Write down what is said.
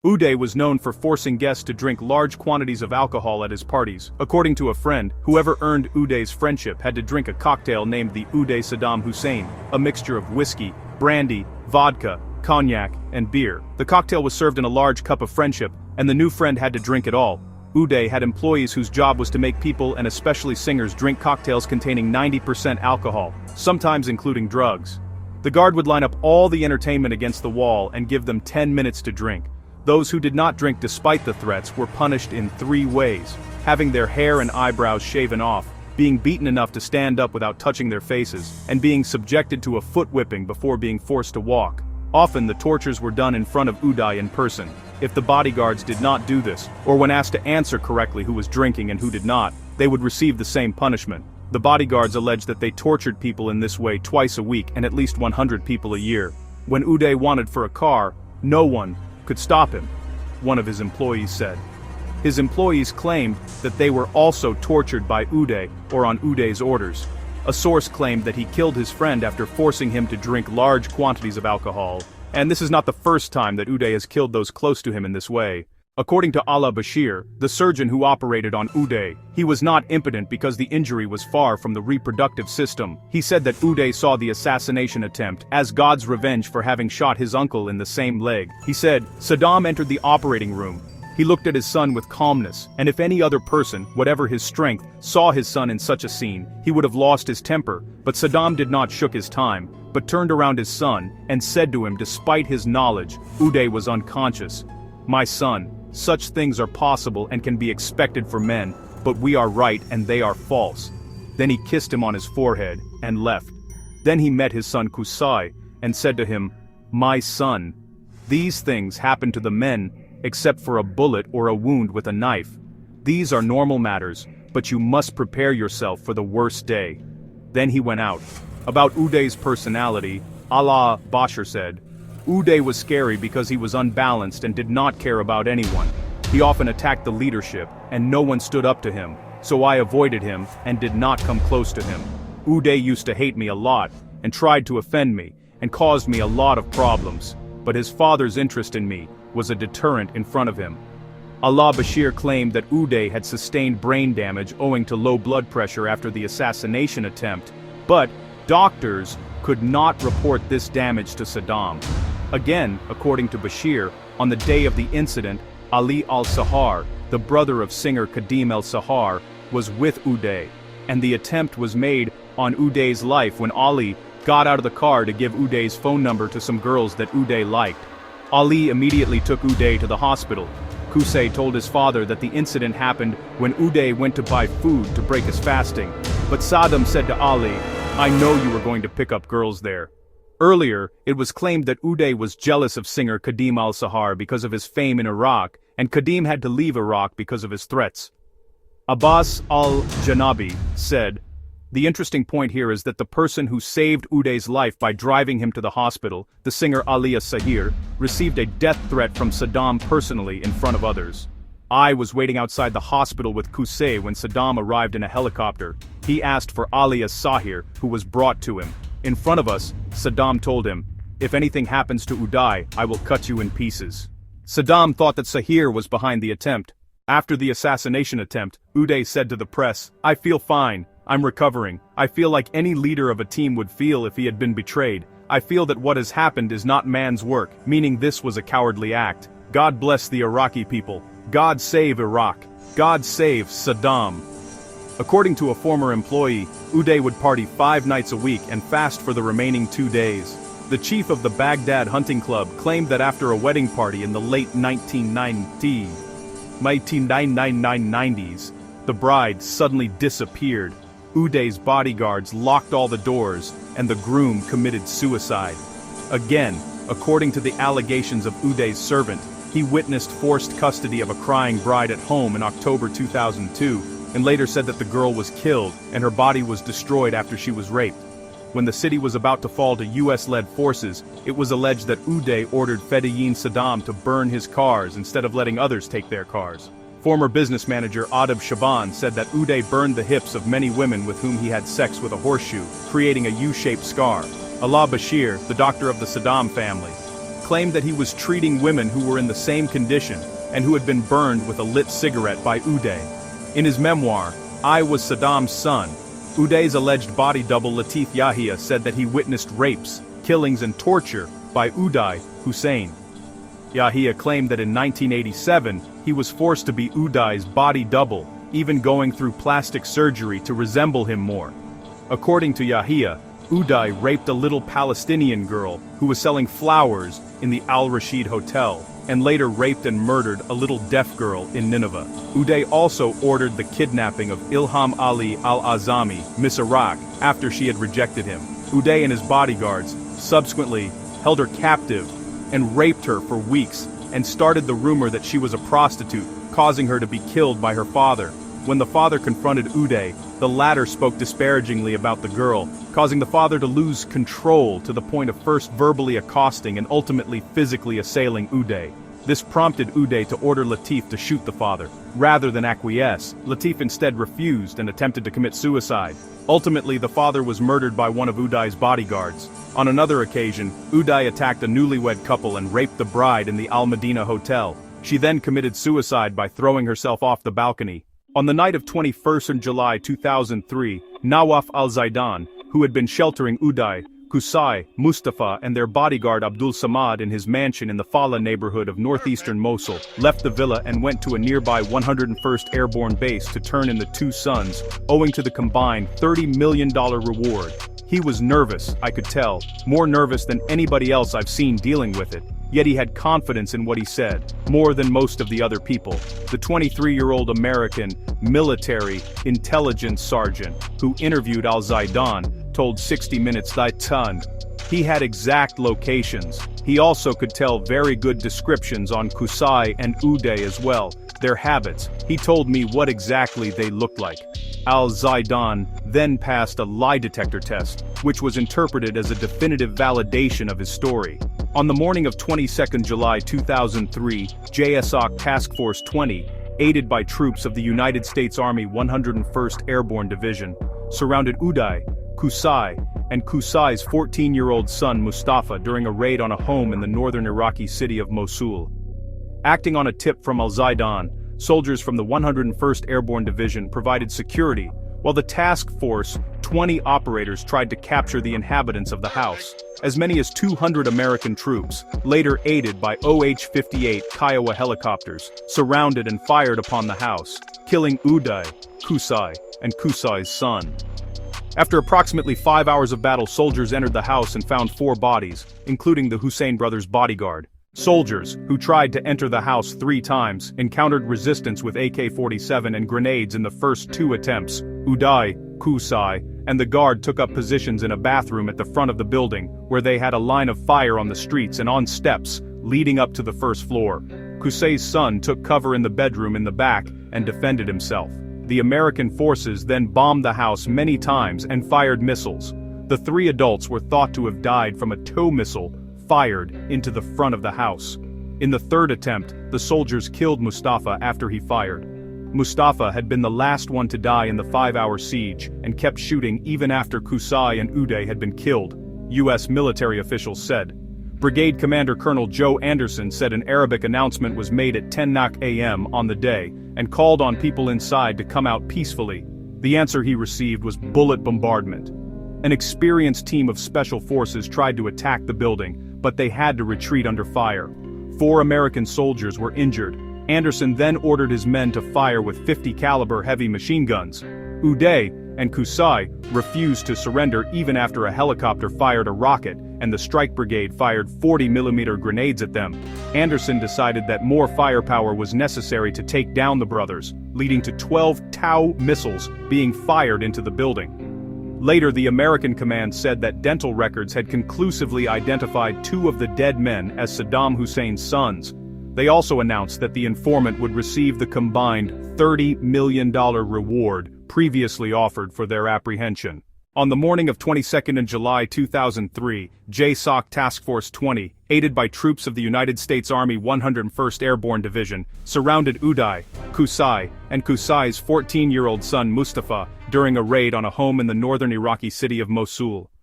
Uday was known for forcing guests to drink large quantities of alcohol at his parties. According to a friend, whoever earned Uday's friendship had to drink a cocktail named the Uday Saddam Hussein, a mixture of whiskey, brandy, vodka, cognac, and beer. The cocktail was served in a large cup of friendship, and the new friend had to drink it all. Uday had employees whose job was to make people and especially singers drink cocktails containing 90% alcohol, sometimes including drugs. The guard would line up all the entertainment against the wall and give them 10 minutes to drink. Those who did not drink despite the threats were punished in 3 ways: having their hair and eyebrows shaven off, being beaten enough to stand up without touching their faces, and being subjected to a foot whipping before being forced to walk. Often the tortures were done in front of Uday in person. If the bodyguards did not do this, or when asked to answer correctly who was drinking and who did not, they would receive the same punishment. The bodyguards alleged that they tortured people in this way twice a week and at least 100 people a year. When Uday wanted for a car, no one could stop him, one of his employees said. His employees claimed that they were also tortured by Uday or on Uday's orders. A source claimed that he killed his friend after forcing him to drink large quantities of alcohol. And this is not the first time that Uday has killed those close to him in this way. According to Allah Bashir, the surgeon who operated on Uday, he was not impotent because the injury was far from the reproductive system. He said that Uday saw the assassination attempt as God's revenge for having shot his uncle in the same leg. He said, Saddam entered the operating room. He looked at his son with calmness, and if any other person, whatever his strength, saw his son in such a scene, he would have lost his temper. But Saddam did not shook his time, but turned around his son, and said to him despite his knowledge, Uday was unconscious. My son, such things are possible and can be expected for men, but we are right and they are false. Then he kissed him on his forehead, and left. Then he met his son Qusay, and said to him, My son, these things happen to the men, except for a bullet or a wound with a knife. These are normal matters, but you must prepare yourself for the worst day. Then he went out. About Uday's personality, Allah Bashir said, Uday was scary because he was unbalanced and did not care about anyone. He often attacked the leadership, and no one stood up to him, so I avoided him and did not come close to him. Uday used to hate me a lot, and tried to offend me, and caused me a lot of problems, but his father's interest in me was a deterrent in front of him. Allah Bashir claimed that Uday had sustained brain damage owing to low blood pressure after the assassination attempt, but doctors could not report this damage to Saddam. Again, according to Bashir, on the day of the incident, Ali al-Sahar, the brother of singer Kadim al-Sahar, was with Uday, and the attempt was made on Uday's life when Ali got out of the car to give Uday's phone number to some girls that Uday liked. Ali immediately took Uday to the hospital. Qusay told his father that the incident happened when Uday went to buy food to break his fasting, but Saddam said to Ali, I know you were going to pick up girls there. Earlier, it was claimed that Uday was jealous of singer Kadim al-Sahar because of his fame in Iraq, and Kadim had to leave Iraq because of his threats. Abbas al-Janabi said, The interesting point here is that the person who saved Uday's life by driving him to the hospital, the singer Ali Sahir, received a death threat from Saddam personally in front of others. I was waiting outside the hospital with Qusay when Saddam arrived in a helicopter. He asked for Ali Sahir, who was brought to him. In front of us, Saddam told him, If anything happens to Uday, I will cut you in pieces. Saddam thought that Sahir was behind the attempt. After the assassination attempt, Uday said to the press, I feel fine, I'm recovering. I feel like any leader of a team would feel if he had been betrayed. I feel that what has happened is not man's work, meaning this was a cowardly act. God bless the Iraqi people. God save Iraq. God save Saddam. According to a former employee, Uday would party 5 nights a week and fast for the remaining 2 days. The chief of the Baghdad hunting club claimed that after a wedding party in the late 1990s, the bride suddenly disappeared. Uday's bodyguards locked all the doors, and the groom committed suicide. Again, according to the allegations of Uday's servant, he witnessed forced custody of a crying bride at home in October 2002, and later said that the girl was killed and her body was destroyed after she was raped. When the city was about to fall to US-led forces, it was alleged that Uday ordered Fedayeen Saddam to burn his cars instead of letting others take their cars. Former business manager Adib Shaban said that Uday burned the hips of many women with whom he had sex with a horseshoe, creating a U-shaped scar. Allah Bashir, the doctor of the Saddam family, claimed that he was treating women who were in the same condition and who had been burned with a lit cigarette by Uday. In his memoir, I Was Saddam's Son, Uday's alleged body double Latif Yahia said that he witnessed rapes, killings and torture by Uday Hussein. Yahia claimed that in 1987, he was forced to be Uday's body double, even going through plastic surgery to resemble him more. According to Yahia, Uday raped a little Palestinian girl who was selling flowers in the Al Rashid Hotel, and later raped and murdered a little deaf girl in Nineveh. Uday also ordered the kidnapping of Ilham Ali al-Azami, Miss Iraq, after she had rejected him. Uday and his bodyguards subsequently held her captive and raped her for weeks and started the rumor that she was a prostitute, causing her to be killed by her father. When the father confronted Uday, the latter spoke disparagingly about the girl, causing the father to lose control to the point of first verbally accosting and ultimately physically assailing Uday. This prompted Uday to order Latif to shoot the father. Rather than acquiesce, Latif instead refused and attempted to commit suicide. Ultimately, the father was murdered by one of Uday's bodyguards. On another occasion, Uday attacked a newlywed couple and raped the bride in the Al Medina Hotel. She then committed suicide by throwing herself off the balcony. On the night of 21st July 2003, Nawaf al-Zaidan, who had been sheltering Uday, Qusay, Mustafa and their bodyguard Abdul Samad in his mansion in the Fala neighborhood of northeastern Mosul, left the villa and went to a nearby 101st Airborne base to turn in the two sons, owing to the combined $30 million reward. He was nervous, I could tell, more nervous than anybody else I've seen dealing with it. Yet he had confidence in what he said, more than most of the other people. The 23-year-old American military intelligence sergeant who interviewed al-Zaidan told 60 Minutes that he had exact locations. He also could tell very good descriptions on Qusay and Uday as well, their habits. He told me what exactly they looked like. Al-Zaidan then passed a lie detector test, which was interpreted as a definitive validation of his story. On the morning of 22 July 2003, JSOC Task Force 20, aided by troops of the United States Army 101st Airborne Division, surrounded Uday, Qusay, and Qusay's 14-year-old son Mustafa during a raid on a home in the northern Iraqi city of Mosul. Acting on a tip from al-Zaidan, soldiers from the 101st Airborne Division provided security, while the Task Force 20 operators tried to capture the inhabitants of the house. As many as 200 American troops, later aided by OH-58 Kiowa helicopters, surrounded and fired upon the house, killing Uday, Qusay, and Qusay's son. After approximately 5 hours of battle, soldiers entered the house and found 4 bodies, including the Hussein brothers' bodyguard. Soldiers, who tried to enter the house 3 times, encountered resistance with AK-47 and grenades in the first 2 attempts. Uday, Qusay, and the guard took up positions in a bathroom at the front of the building, where they had a line of fire on the streets and on steps, leading up to the first floor. Qusay's son took cover in the bedroom in the back and defended himself. The American forces then bombed the house many times and fired missiles. The 3 adults were thought to have died from a tow missile fired into the front of the house. In the 3rd attempt, the soldiers killed Mustafa after he fired. Mustafa had been the last one to die in the 5-hour siege and kept shooting even after Qusay and Uday had been killed, U.S. military officials said. Brigade Commander Colonel Joe Anderson said an Arabic announcement was made at 10 a.m. on the day and called on people inside to come out peacefully. The answer he received was bullet bombardment. An experienced team of special forces tried to attack the building, but they had to retreat under fire. 4 American soldiers were injured. Anderson then ordered his men to fire with .50 caliber heavy machine guns. Uday and Qusay refused to surrender even after a helicopter fired a rocket and the strike brigade fired 40mm grenades at them. Anderson decided that more firepower was necessary to take down the brothers, leading to 12 Tau missiles being fired into the building. Later, the American command said that dental records had conclusively identified 2 of the dead men as Saddam Hussein's sons. They also announced that the informant would receive the combined $30 million reward previously offered for their apprehension. On the morning of 22 July 2003, JSOC Task Force 20, aided by troops of the United States Army 101st Airborne Division, surrounded Uday, Qusay, and Qusay's 14-year-old son Mustafa during a raid on a home in the northern Iraqi city of Mosul.